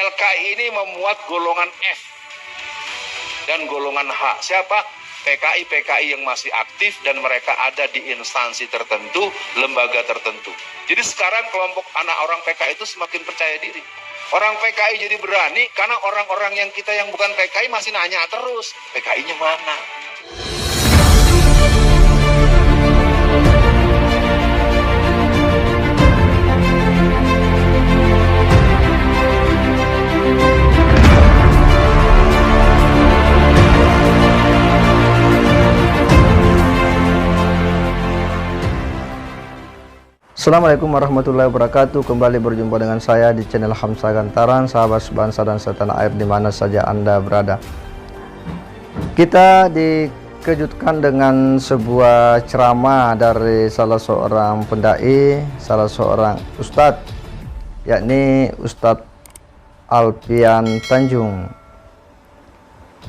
LKI ini memuat golongan F dan golongan H. Siapa? PKI-PKI yang masih aktif dan mereka ada di instansi tertentu, lembaga tertentu. Jadi sekarang kelompok anak orang PKI itu semakin percaya diri. Orang PKI jadi berani karena orang-orang yang kita yang bukan PKI masih nanya terus, PKI-nya mana? Assalamualaikum warahmatullahi wabarakatuh. Kembali berjumpa dengan saya di channel Hamzah Gantaran, sahabat sebangsa dan setanah air di mana saja Anda berada. Kita dikejutkan dengan sebuah ceramah dari salah seorang pendai, salah seorang ustadz, yakni Ustadz Alfian Tanjung.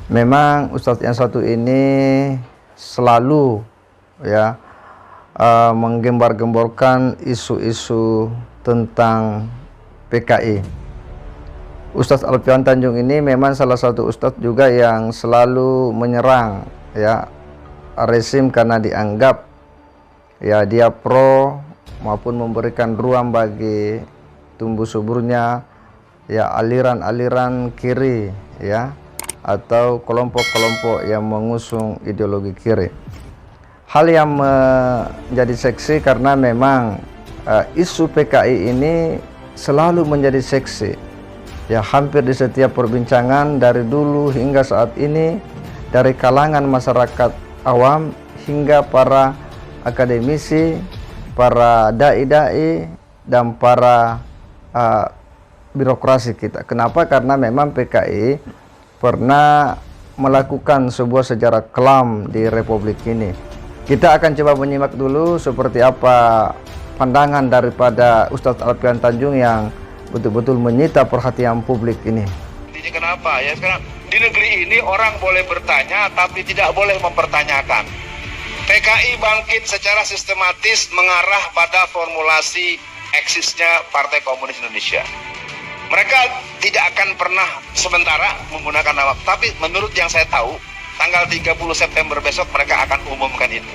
Memang ustadz yang satu ini selalu menggembar-gemborkan isu-isu tentang PKI. Ustadz Alfian Tanjung ini memang salah satu ustadz juga yang selalu menyerang rezim karena dianggap dia pro maupun memberikan ruang bagi tumbuh suburnya aliran-aliran kiri atau kelompok-kelompok yang mengusung ideologi kiri. Hal yang menjadi seksi karena memang isu PKI ini selalu menjadi seksi. Hampir di setiap perbincangan dari dulu hingga saat ini, dari kalangan masyarakat awam hingga para akademisi, para dai-dai dan para birokrasi kita. Kenapa? Karena memang PKI pernah melakukan sebuah sejarah kelam di Republik ini. Kita akan coba menyimak dulu seperti apa pandangan daripada Ustadz Alfian Tanjung yang betul-betul menyita perhatian publik ini. Intinya kenapa? Sekarang di negeri ini orang boleh bertanya tapi tidak boleh mempertanyakan. PKI bangkit secara sistematis mengarah pada formulasi eksisnya Partai Komunis Indonesia. Mereka tidak akan pernah sementara menggunakan nama, tapi menurut yang saya tahu, tanggal 30 September besok mereka akan umumkan itu.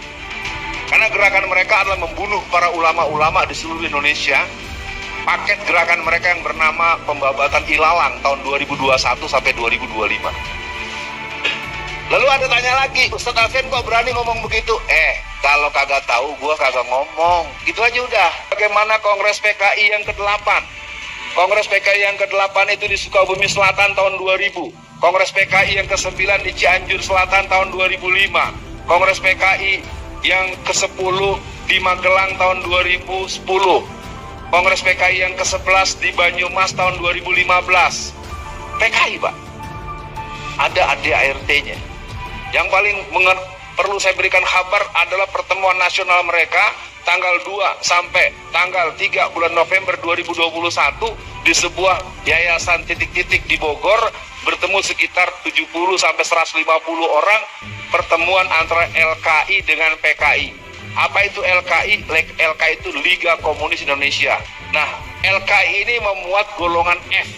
Karena gerakan mereka adalah membunuh para ulama-ulama di seluruh Indonesia. Paket gerakan mereka yang bernama Pembabatan Ilalang tahun 2021 sampai 2025. Lalu ada tanya lagi, Ustadz Alfian kok berani ngomong begitu? Kalau kagak tahu gua kagak ngomong. Gitu aja udah. Bagaimana Kongres PKI yang ke-8? Kongres PKI yang ke-8 itu di Sukabumi Selatan tahun 2000. Kongres PKI yang ke-9 di Cianjur Selatan tahun 2005. Kongres PKI yang ke-10 di Magelang tahun 2010. Kongres PKI yang ke-11 di Banyumas tahun 2015. PKI, Pak. Ada ADART-nya. Yang paling perlu saya berikan kabar adalah pertemuan nasional mereka tanggal 2 sampai tanggal 3 bulan November 2021 di sebuah yayasan titik-titik di Bogor, bertemu sekitar 70 sampai 150 orang, pertemuan antara LKI dengan PKI. Apa itu LKI? LKI itu Liga Komunis Indonesia. Nah, LKI ini memuat golongan F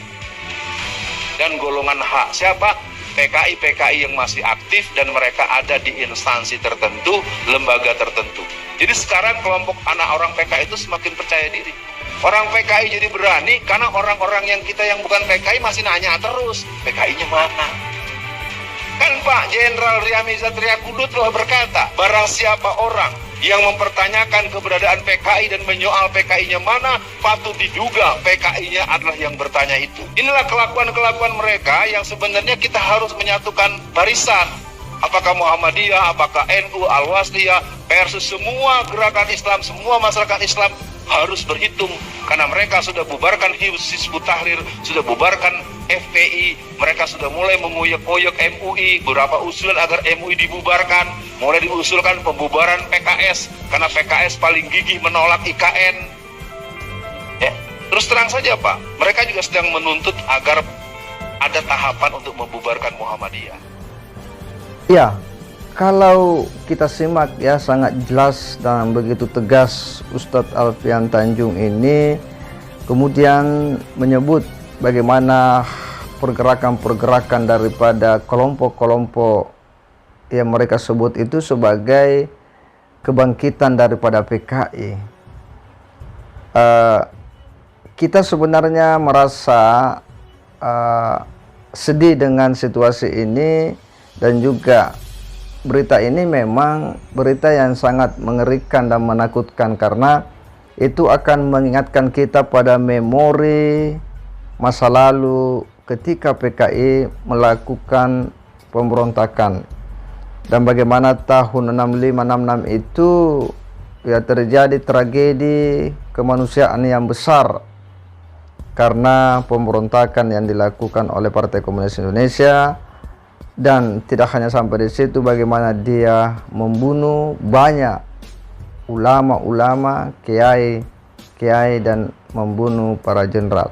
dan golongan H. Siapa? PKI-PKI yang masih aktif dan mereka ada di instansi tertentu, lembaga tertentu. Jadi sekarang kelompok anak orang PKI itu semakin percaya diri. Orang PKI jadi berani karena orang-orang yang kita yang bukan PKI masih nanya terus, PKI-nya mana? Kan Pak Jenderal Riamiza Triakudu telah berkata, barang siapa orang yang mempertanyakan keberadaan PKI dan menyoal PKI-nya mana, patut diduga PKI-nya adalah yang bertanya itu. Inilah kelakuan-kelakuan mereka yang sebenarnya kita harus menyatukan barisan. Apakah Muhammadiyah, apakah NU, Al-Wasliyah, versus semua gerakan Islam, semua masyarakat Islam harus berhitung. Karena mereka sudah bubarkan Hizbut Tahrir, sudah bubarkan FPI, mereka sudah mulai mengoyok-oyok MUI, beberapa usulan agar MUI dibubarkan, mulai diusulkan pembubaran PKS, karena PKS paling gigih menolak IKN. Terus terang saja Pak, mereka juga sedang menuntut agar ada tahapan untuk membubarkan Muhammadiyah. Ya, kalau kita simak sangat jelas dan begitu tegas Ustadz Alfian Tanjung ini kemudian menyebut bagaimana pergerakan-pergerakan daripada kelompok-kelompok yang mereka sebut itu sebagai kebangkitan daripada PKI. Kita sebenarnya merasa sedih dengan situasi ini, dan juga berita ini memang berita yang sangat mengerikan dan menakutkan, karena itu akan mengingatkan kita pada memori masa lalu ketika PKI melakukan pemberontakan, dan bagaimana tahun 65-66 itu ya terjadi tragedi kemanusiaan yang besar karena pemberontakan yang dilakukan oleh Partai Komunis Indonesia. Dan tidak hanya sampai di situ, bagaimana dia membunuh banyak ulama-ulama, kiai, dan membunuh para jenderal.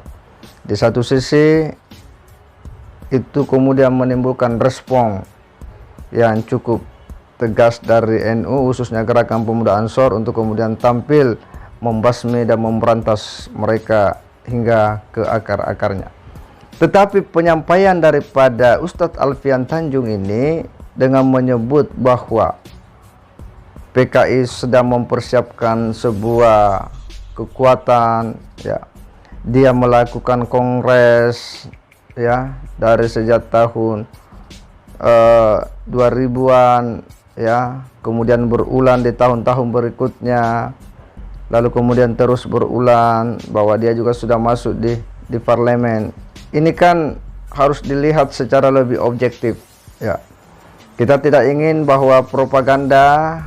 Di satu sisi itu kemudian menimbulkan respon yang cukup tegas dari NU, khususnya Gerakan Pemuda Ansor, untuk kemudian tampil membasmi dan memberantas mereka hingga ke akar-akarnya. Tetapi penyampaian daripada Ustadz Alfian Tanjung ini dengan menyebut bahwa PKI sedang mempersiapkan sebuah kekuatan, ya, dia melakukan kongres ya dari sejak tahun 2000-an ya, kemudian berulang di tahun-tahun berikutnya, lalu kemudian terus berulang bahwa dia juga sudah masuk di parlemen. Ini kan harus dilihat secara lebih objektif ya. Kita tidak ingin bahwa propaganda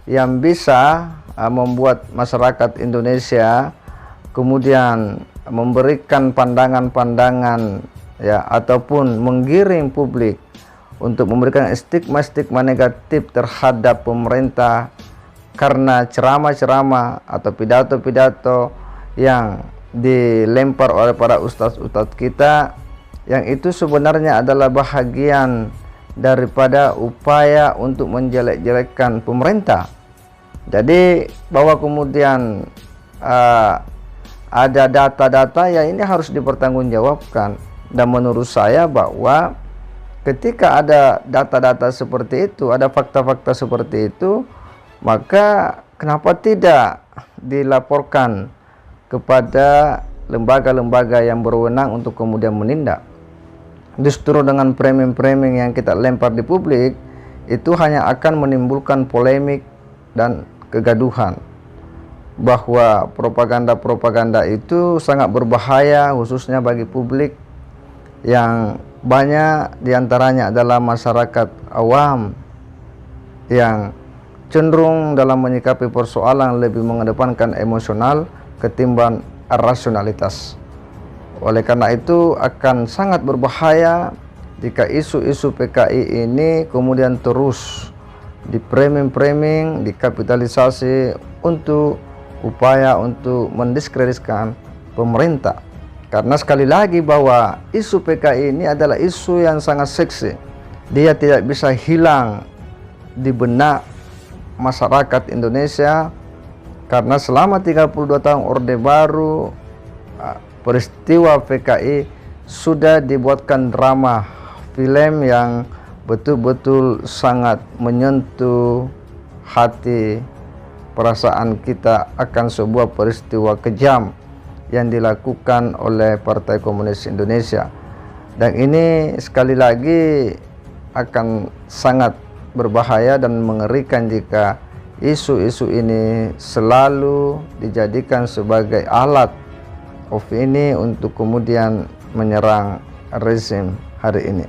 yang bisa membuat masyarakat Indonesia kemudian memberikan pandangan-pandangan ya, ataupun menggiring publik untuk memberikan stigma-stigma negatif terhadap pemerintah karena ceramah-ceramah atau pidato-pidato yang dilempar oleh para ustadz-ustadz kita, yang itu sebenarnya adalah bahagian daripada upaya untuk menjelek-jelekkan pemerintah. Jadi bahwa kemudian ada data-data ya, ini harus dipertanggungjawabkan. Dan menurut saya bahwa ketika ada data-data seperti itu, ada fakta-fakta seperti itu, maka kenapa tidak dilaporkan kepada lembaga-lembaga yang berwenang untuk kemudian menindak. Justru dengan framing-framing yang kita lempar di publik, itu hanya akan menimbulkan polemik dan kegaduhan. Bahwa propaganda-propaganda itu sangat berbahaya, khususnya bagi publik yang banyak diantaranya adalah masyarakat awam yang cenderung dalam menyikapi persoalan lebih mengedepankan emosional ketimbang rasionalitas. Oleh karena itu akan sangat berbahaya jika isu-isu PKI ini kemudian terus di-framing, dikapitalisasi untuk upaya untuk mendiskreditkan pemerintah. Karena sekali lagi bahwa isu PKI ini adalah isu yang sangat seksi. Dia tidak bisa hilang di benak masyarakat Indonesia, karena selama 32 tahun Orde Baru, peristiwa PKI sudah dibuatkan drama film yang betul-betul sangat menyentuh hati perasaan kita akan sebuah peristiwa kejam yang dilakukan oleh Partai Komunis Indonesia. Dan ini sekali lagi akan sangat berbahaya dan mengerikan jika isu-isu ini selalu dijadikan sebagai alat opini untuk kemudian menyerang rezim hari ini.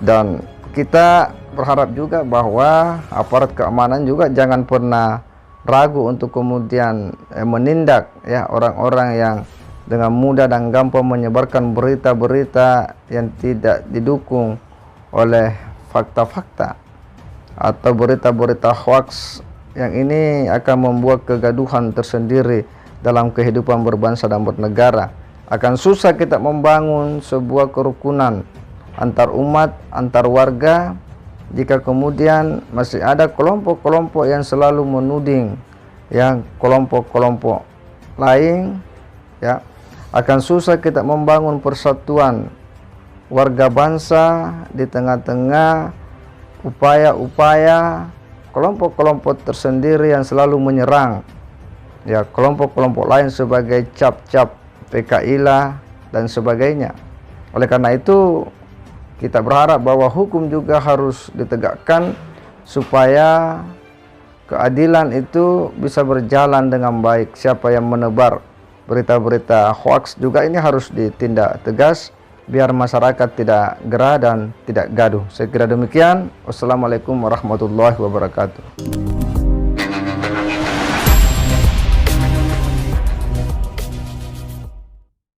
Dan kita berharap juga bahwa aparat keamanan juga jangan pernah ragu untuk kemudian menindak ya orang-orang yang dengan mudah dan gampang menyebarkan berita-berita yang tidak didukung oleh fakta-fakta atau berita-berita hoax, yang ini akan membuat kegaduhan tersendiri dalam kehidupan berbangsa dan bernegara. Akan susah kita membangun sebuah kerukunan antar umat, antar warga, jika kemudian masih ada kelompok-kelompok yang selalu menuding yang kelompok-kelompok lain ya Akan susah kita membangun persatuan warga bangsa di tengah-tengah upaya-upaya kelompok-kelompok tersendiri yang selalu menyerang ya kelompok-kelompok lain sebagai cap-cap PKI lah dan sebagainya. Oleh karena itu kita berharap bahwa hukum juga harus ditegakkan supaya keadilan itu bisa berjalan dengan baik. Siapa yang menebar berita-berita hoax juga ini harus ditindak tegas biar masyarakat tidak gerah dan tidak gaduh. Saya kira demikian. Wassalamualaikum warahmatullahi wabarakatuh.